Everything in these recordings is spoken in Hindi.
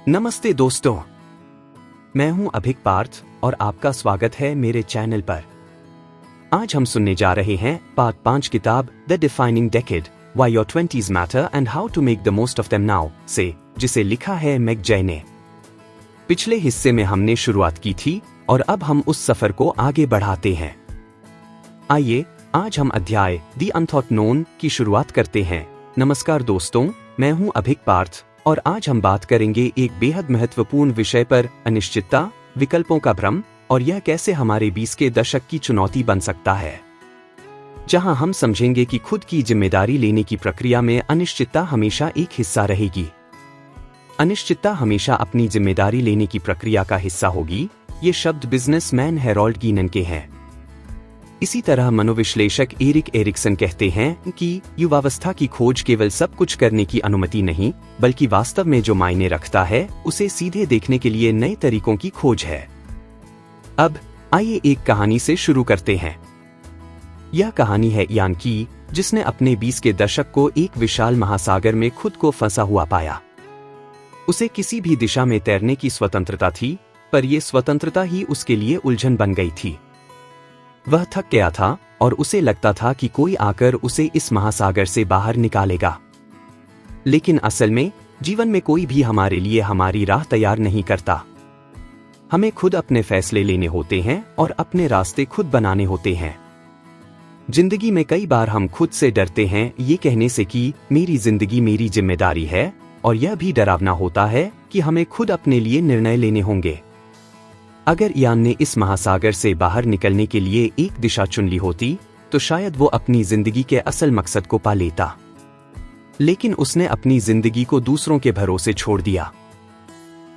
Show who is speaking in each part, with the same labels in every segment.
Speaker 1: नमस्ते दोस्तों, मैं हूं अभिक पार्थ और आपका स्वागत है मेरे चैनल पर। आज हम सुनने जा रहे हैं पार्ट 5 किताब the defining decade why your 20s matter and how to make the most of them now से, जिसे लिखा है मैक जय ने। पिछले हिस्से में हमने शुरुआत की थी और अब हम उस सफर को आगे बढ़ाते हैं। आइए आज हम अध्याय द अनथॉट नोन की शुरुआत करते हैं। नमस्कार दोस्तों, मैं हूं अभिक पार्थ और आज हम बात करेंगे एक बेहद महत्वपूर्ण विषय पर, अनिश्चितता, विकल्पों का भ्रम और यह कैसे हमारे 20 के दशक की चुनौती बन सकता है। जहां हम समझेंगे कि खुद की जिम्मेदारी लेने की प्रक्रिया में अनिश्चितता हमेशा एक हिस्सा रहेगी। अनिश्चितता हमेशा अपनी जिम्मेदारी लेने की प्रक्रिया का हिस्सा होगी। ये शब्द बिजनेसमैन हैरोल्ड गिनन के हैं। इसी तरह मनोविश्लेषक एरिक एरिक्सन कहते हैं कि युवावस्था की खोज केवल सब कुछ करने की अनुमति नहीं, बल्कि वास्तव में जो मायने रखता है उसे सीधे देखने के लिए नए तरीकों की खोज है। अब आइए एक कहानी से शुरू करते हैं। यह कहानी है इयान की, जिसने अपने 20 के दशक को एक विशाल महासागर में खुद को फंसा हुआ पाया। उसे किसी भी दिशा में तैरने की स्वतंत्रता थी, पर यह स्वतंत्रता ही उसके लिए उलझन बन गई थी। वह थक गया था और उसे लगता था कि कोई आकर उसे इस महासागर से बाहर निकालेगा। लेकिन असल में जीवन में कोई भी हमारे लिए हमारी राह तैयार नहीं करता। हमें खुद अपने फैसले लेने होते हैं और अपने रास्ते खुद बनाने होते हैं। जिंदगी में कई बार हम खुद से डरते हैं ये कहने से कि मेरी जिंदगी मेरी जिम्मेदारी है, और यह भी डरावना होता है कि हमें खुद अपने लिए निर्णय लेने होंगे। अगर इयान ने इस महासागर से बाहर निकलने के लिए एक दिशा चुन ली होती तो शायद वो अपनी जिंदगी के असल मकसद को पा लेता। लेकिन उसने अपनी जिंदगी को दूसरों के भरोसे छोड़ दिया।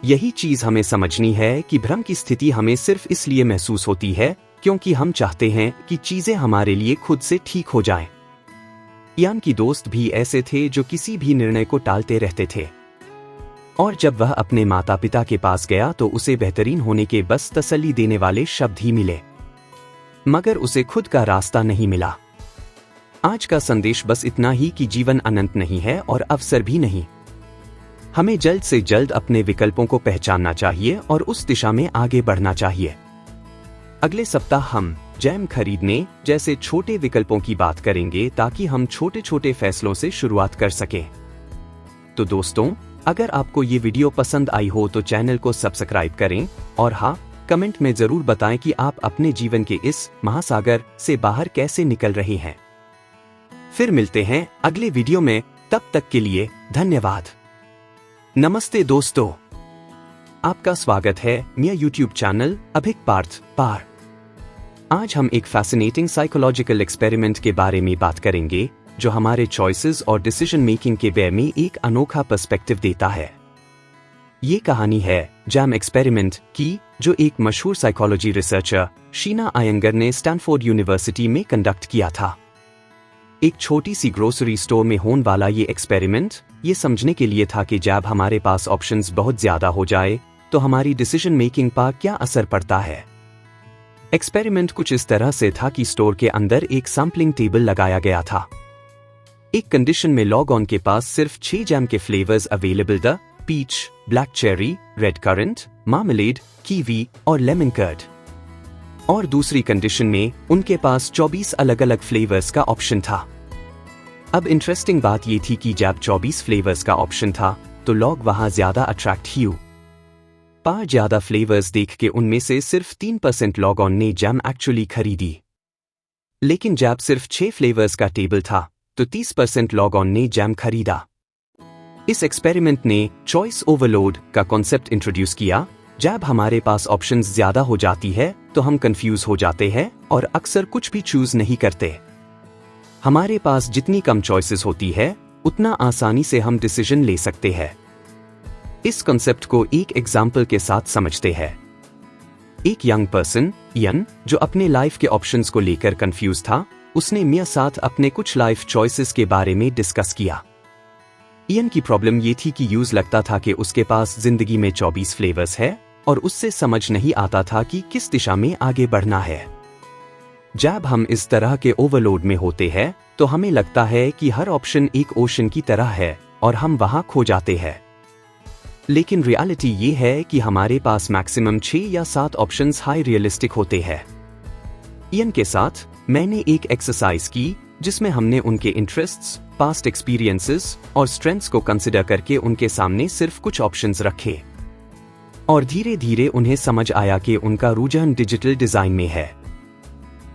Speaker 1: यही चीज हमें समझनी है कि भ्रम की स्थिति हमें सिर्फ इसलिए महसूस होती है क्योंकि हम चाहते हैं कि चीजें हमारे लिए खुद से ठीक हो जाएं। इयान की दोस्त भी ऐसे थे जो किसी भी निर्णय को टालते रहते थे, और जब वह अपने माता पिता के पास गया तो उसे बेहतरीन होने के बस तसल्ली देने वाले शब्द ही मिले, मगर उसे खुद का रास्ता नहीं मिला। आज का संदेश बस इतना ही कि जीवन अनंत नहीं है और अवसर भी नहीं। हमें जल्द से जल्द अपने विकल्पों को पहचानना चाहिए और उस दिशा में आगे बढ़ना चाहिए। अगले सप्ताह हम जैम खरीदने जैसे छोटे विकल्पों की बात करेंगे ताकि हम छोटे छोटे फैसलों से शुरुआत कर सकें। तो दोस्तों, अगर आपको ये वीडियो पसंद आई हो तो चैनल को सब्सक्राइब करें और हाँ, कमेंट में जरूर बताएं कि आप अपने जीवन के इस महासागर से बाहर कैसे निकल रहे हैं। फिर मिलते हैं अगले वीडियो में, तब तक के लिए धन्यवाद। नमस्ते दोस्तों, आपका स्वागत है मेरा यूट्यूब चैनल अभिक पार्थ पर। आज हम एक फैसिनेटिंग साइकोलॉजिकल एक्सपेरिमेंट के बारे में बात करेंगे जो हमारे चॉइसेस और डिसीजन मेकिंग के वे में एक अनोखा पर्सपेक्टिव देता है। ये कहानी है जैम एक्सपेरिमेंट की, जो एक मशहूर साइकोलॉजी रिसर्चर शीना आयंगर ने स्टैनफोर्ड यूनिवर्सिटी में कंडक्ट किया था। एक छोटी सी ग्रोसरी स्टोर में होने वाला ये एक्सपेरिमेंट ये समझने के लिए था कि जब हमारे पास ऑप्शंस बहुत ज्यादा हो जाए तो हमारी डिसीजन मेकिंग पर क्या असर पड़ता है। एक्सपेरिमेंट कुछ इस तरह से था कि स्टोर के अंदर एक सैंपलिंग टेबल लगाया गया था। एक कंडीशन में लॉग ऑन के पास सिर्फ 6 जैम के flavours available the peach, black cherry, red currant, marmalade, kiwi और लेमन कर्ड। और दूसरी कंडीशन में उनके पास 24 अलग अलग फ्लेवर्स का ऑप्शन था। अब इंटरेस्टिंग बात ये थी कि जब 24 फ्लेवर्स का ऑप्शन था तो लोग वहां ज्यादा अट्रैक्ट हुए। पर ज्यादा फ्लेवर्स देख के उनमें से सिर्फ 3% लॉग ऑन ने जैम एक्चुअली खरीदी। लेकिन जब सिर्फ 6 फ्लेवर्स का टेबल था तो 30% लॉग ऑन ने जैम खरीदा। इस एक्सपेरिमेंट ने चॉइस ओवरलोड का कॉन्सेप्ट इंट्रोड्यूस किया। जब हमारे पास ऑप्शंस ज्यादा हो जाती है तो हम कंफ्यूज हो जाते हैं और अक्सर कुछ भी चूज नहीं करते। हमारे पास जितनी कम चॉइसेस होती है उतना आसानी से हम डिसीजन ले सकते हैं। इस कॉन्सेप्ट को एक एग्जाम्पल के साथ समझते हैं। एक यंग पर्सन इयान, जो अपने लाइफ के ऑप्शंस को लेकर कंफ्यूज था, उसने मिया साथ अपने कुछ लाइफ चॉइसेस के बारे में डिस्कस किया। इयान की प्रॉब्लम ये थी कि यूज लगता था कि उसके पास जिंदगी में 24 फ्लेवर्स है और उससे समझ नहीं आता था कि किस दिशा में आगे बढ़ना है। जब हम इस तरह के ओवरलोड में होते हैं तो हमें लगता है कि हर ऑप्शन एक ओशन की तरह है और हम वहां खो जाते हैं। लेकिन रियलिटी ये है कि हमारे पास मैक्सिमम 6 या 7 ऑप्शंस हाई रियलिस्टिक होते हैं। इयन के साथ मैंने एक एक्सरसाइज की जिसमें हमने उनके इंटरेस्ट्स, पास्ट एक्सपीरियंसेस और स्ट्रेंथ्स को कंसिडर करके उनके सामने सिर्फ कुछ ऑप्शंस रखे और धीरे धीरे उन्हें समझ आया कि उनका रुझान डिजिटल डिजाइन में है।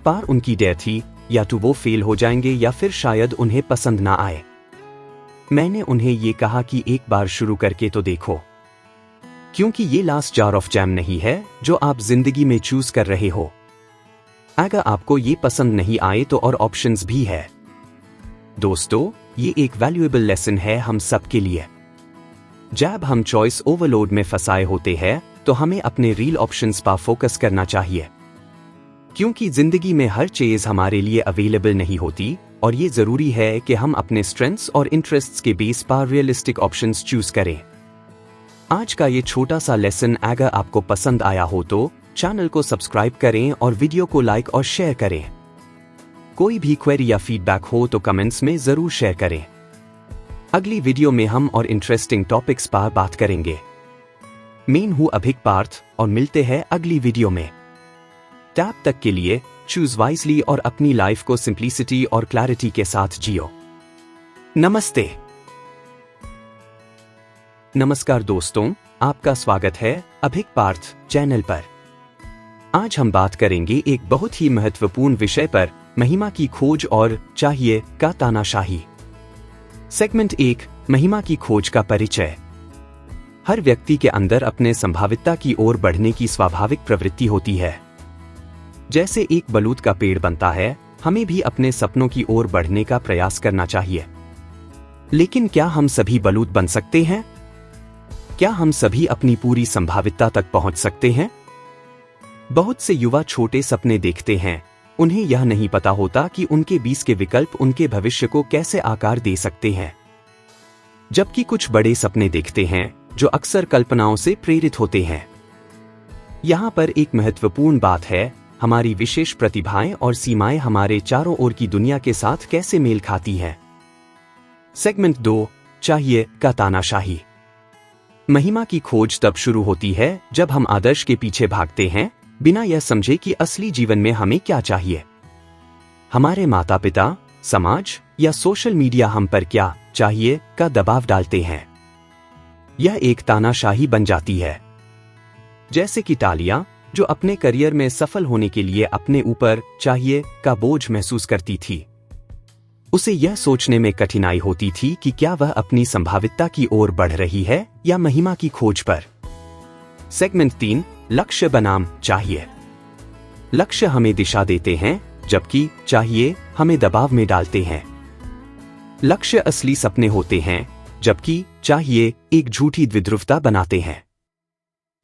Speaker 1: पर उनकी डर थी या तो वो फेल हो जाएंगे या फिर शायद उन्हें पसंद ना आए। मैंने उन्हें ये कहा कि एक बार शुरू करके तो देखो, क्योंकि ये लास्ट जार ऑफ जैम नहीं है जो आप जिंदगी में चूज कर रहे हो। अगर आपको ये पसंद नहीं आए तो और ऑप्शंस भी है। दोस्तों, ये एक वैल्यूएबल लेसन है हम सब के लिए। जब हम चॉइस ओवरलोड में फंसाए होते हैं तो हमें अपने रियल ऑप्शंस पर फोकस करना चाहिए, क्योंकि जिंदगी में हर चीज हमारे लिए अवेलेबल नहीं होती और ये जरूरी है कि हम अपने स्ट्रेंथ्स और इंटरेस्ट्स के बेस पर रियलिस्टिक ऑप्शंस चूज करें। आज का ये छोटा सा लेसन अगर आपको पसंद आया हो तो चैनल को सब्सक्राइब करें और वीडियो को लाइक और शेयर करें। कोई भी क्वेरी या फीडबैक हो तो कमेंट्स में जरूर शेयर करें। अगली वीडियो में हम और इंटरेस्टिंग टॉपिक्स पर बात करेंगे। मैं हूं अभिक पार्थ और मिलते हैं अगली वीडियो में। तब तक के लिए चूज वाइजली और अपनी लाइफ को सिंप्लिसिटी और क्लैरिटी के साथ जियो। नमस्ते। नमस्कार दोस्तों, आपका स्वागत है अभिक पार्थ चैनल पर। आज हम बात करेंगे एक बहुत ही महत्वपूर्ण विषय पर, महिमा की खोज और चाहिए का तानाशाही। सेगमेंट 1, महिमा की खोज का परिचय। हर व्यक्ति के अंदर अपने संभावितता की ओर बढ़ने की स्वाभाविक प्रवृत्ति होती है। जैसे एक बलूत का पेड़ बनता है, हमें भी अपने सपनों की ओर बढ़ने का प्रयास करना चाहिए। लेकिन क्या हम सभी बलूत बन सकते हैं? क्या हम सभी अपनी पूरी संभावितता तक पहुंच सकते हैं? बहुत से युवा छोटे सपने देखते हैं, उन्हें यह नहीं पता होता कि उनके बीच के विकल्प उनके भविष्य को कैसे आकार दे सकते हैं। जबकि कुछ बड़े सपने देखते हैं जो अक्सर कल्पनाओं से प्रेरित होते हैं। यहां पर एक महत्वपूर्ण बात है, हमारी विशेष प्रतिभाएं और सीमाएं हमारे चारों ओर की दुनिया के साथ कैसे मेल खाती हैं। सेगमेंट 2, चाहिए का तानाशाही। महिमा की खोज तब शुरू होती है जब हम आदर्श के पीछे भागते हैं, बिना यह समझे कि असली जीवन में हमें क्या चाहिए। हमारे माता पिता, समाज या सोशल मीडिया हम पर क्या चाहिए का दबाव डालते हैं। यह एक तानाशाही बन जाती है। जैसे कि टालिया, जो अपने करियर में सफल होने के लिए अपने ऊपर चाहिए का बोझ महसूस करती थी। उसे यह सोचने में कठिनाई होती थी कि क्या वह अपनी संभावितता की ओर बढ़ रही है या महिमा की खोज पर। सेगमेंट 3, लक्ष्य बनाम चाहिए। लक्ष्य हमें दिशा देते हैं, जबकि चाहिए हमें दबाव में डालते हैं। लक्ष्य असली सपने होते हैं, जबकि चाहिए एक झूठी द्विध्रुवता बनाते हैं।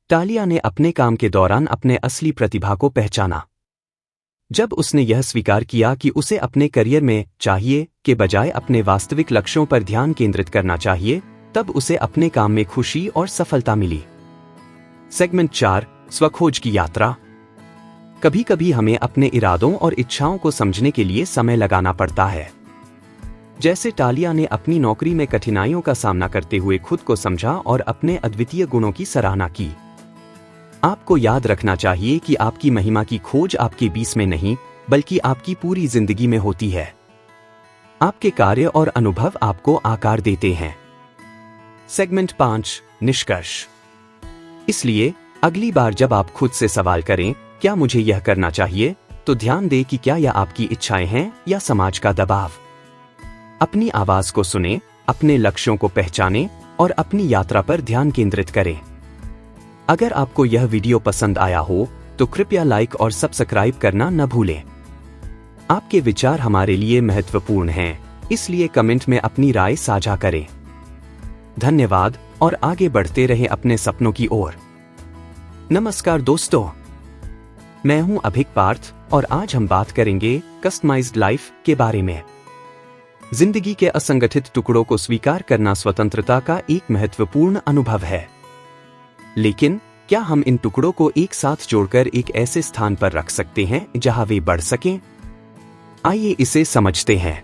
Speaker 1: टालिया ने अपने काम के दौरान अपने असली प्रतिभा को पहचाना। जब उसने यह स्वीकार किया कि उसे अपने करियर में चाहिए के बजाय अपने वास्तविक लक्ष्यों पर ध्यान केंद्रित करना चाहिए, तब उसे अपने काम में खुशी और सफलता मिली। सेगमेंट 4, स्वखोज की यात्रा। कभी कभी हमें अपने इरादों और इच्छाओं को समझने के लिए समय लगाना पड़ता है। जैसे टालिया ने अपनी नौकरी में कठिनाइयों का सामना करते हुए खुद को समझा और अपने अद्वितीय गुणों की सराहना की। आपको याद रखना चाहिए कि आपकी महिमा की खोज आपके बीच में नहीं, बल्कि आपकी पूरी जिंदगी में होती है। आपके कार्य और अनुभव आपको आकार देते हैं। सेगमेंट 5, निष्कर्ष। इसलिए अगली बार जब आप खुद से सवाल करें, क्या मुझे यह करना चाहिए, तो ध्यान दें कि क्या यह आपकी इच्छाएं हैं या समाज का दबाव। अपनी आवाज को सुनें, अपने लक्ष्यों को पहचानें और अपनी यात्रा पर ध्यान केंद्रित करें। अगर आपको यह वीडियो पसंद आया हो तो कृपया लाइक और सब्सक्राइब करना न भूलें। आपके विचार हमारे लिए महत्वपूर्ण हैं, इसलिए कमेंट में अपनी राय साझा करें। धन्यवाद और आगे बढ़ते रहें अपने सपनों की ओर। नमस्कार दोस्तों, मैं हूं अभिक पार्थ और आज हम बात करेंगे कस्टमाइज्ड लाइफ के बारे में। जिंदगी के असंगठित टुकड़ों को स्वीकार करना स्वतंत्रता का एक महत्वपूर्ण अनुभव है। लेकिन क्या हम इन टुकड़ों को एक साथ जोड़कर एक ऐसे स्थान पर रख सकते हैं जहां वे बढ़ सकें? आइए इसे समझते हैं।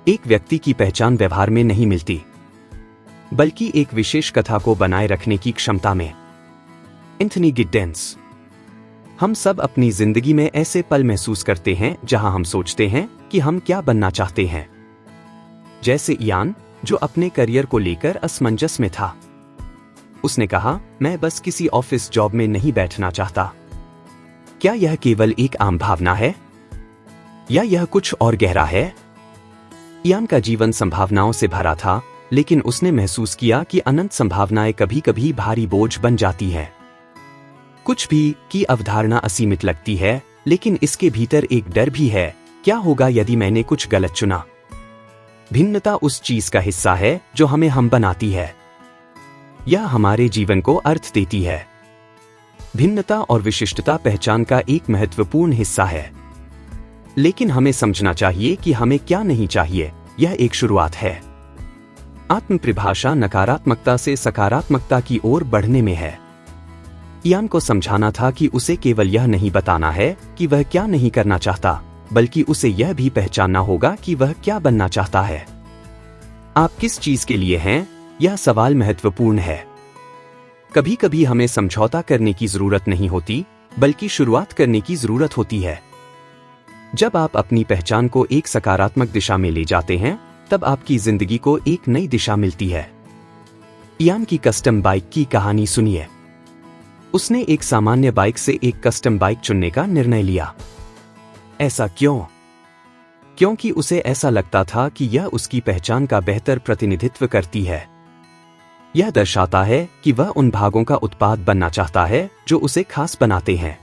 Speaker 1: एक व्यक्ति की पहचान व्यवहार में नहीं मिलती, बल्कि एक विशेष कथा को बनाए रखने की क्षमता में। एंथनी गिड्डेंस। हम सब अपनी जिंदगी में ऐसे पल महसूस करते हैं जहां हम सोचते हैं कि हम क्या बनना चाहते हैं। जैसे इयान, जो अपने करियर को लेकर असमंजस में था। उसने कहा, मैं बस किसी ऑफिस जॉब में नहीं बैठना चाहता। क्या यह केवल एक आम भावना है या यह कुछ और गहरा है? इयान का जीवन संभावनाओं से भरा था, लेकिन उसने महसूस किया कि अनंत संभावनाएं कभी कभी भारी बोझ बन जाती हैं। कुछ भी की अवधारणा असीमित लगती है, लेकिन इसके भीतर एक डर भी है, क्या होगा यदि मैंने कुछ गलत चुना? भिन्नता उस चीज का हिस्सा है जो हमें हम बनाती है। यह हमारे जीवन को अर्थ देती है। भिन्नता और विशिष्टता पहचान का एक महत्वपूर्ण हिस्सा है। लेकिन हमें समझना चाहिए कि हमें क्या नहीं चाहिए। यह एक शुरुआत है। आत्मपरिभाषा नकारात्मकता से सकारात्मकता की ओर बढ़ने में है। इयान को समझाना था कि उसे केवल यह नहीं बताना है कि वह क्या नहीं करना चाहता, बल्कि उसे यह भी पहचानना होगा कि वह क्या बनना चाहता है। आप किस चीज के लिए हैं? यह सवाल महत्वपूर्ण है। कभी कभी हमें समझौता करने की जरूरत नहीं होती, बल्कि शुरुआत करने की जरूरत होती है। जब आप अपनी पहचान को एक सकारात्मक दिशा में ले जाते हैं, तब आपकी जिंदगी को एक नई दिशा मिलती है। इयान की कस्टम बाइक की कहानी सुनिए। उसने एक सामान्य बाइक से एक कस्टम बाइक चुनने का निर्णय लिया। ऐसा क्यों? क्योंकि उसे ऐसा लगता था कि यह उसकी पहचान का बेहतर प्रतिनिधित्व करती है। यह दर्शाता है कि वह उन भागों का उत्पाद बनना चाहता है जो उसे खास बनाते हैं।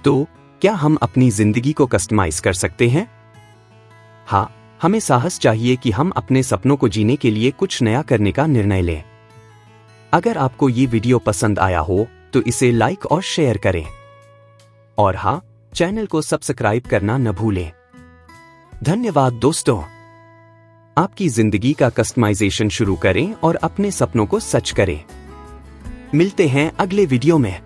Speaker 1: तो क्या हम अपनी जिंदगी को कस्टमाइज कर सकते हैं? हाँ, हमें साहस चाहिए कि हम अपने सपनों को जीने के लिए कुछ नया करने का निर्णय लें। अगर आपको ये वीडियो पसंद आया हो तो इसे लाइक और शेयर करें। और हाँ, चैनल को सब्सक्राइब करना न भूलें। धन्यवाद दोस्तों। आपकी जिंदगी का कस्टमाइजेशन शुरू करें और अपने सपनों को सच करें। मिलते हैं अगले वीडियो में।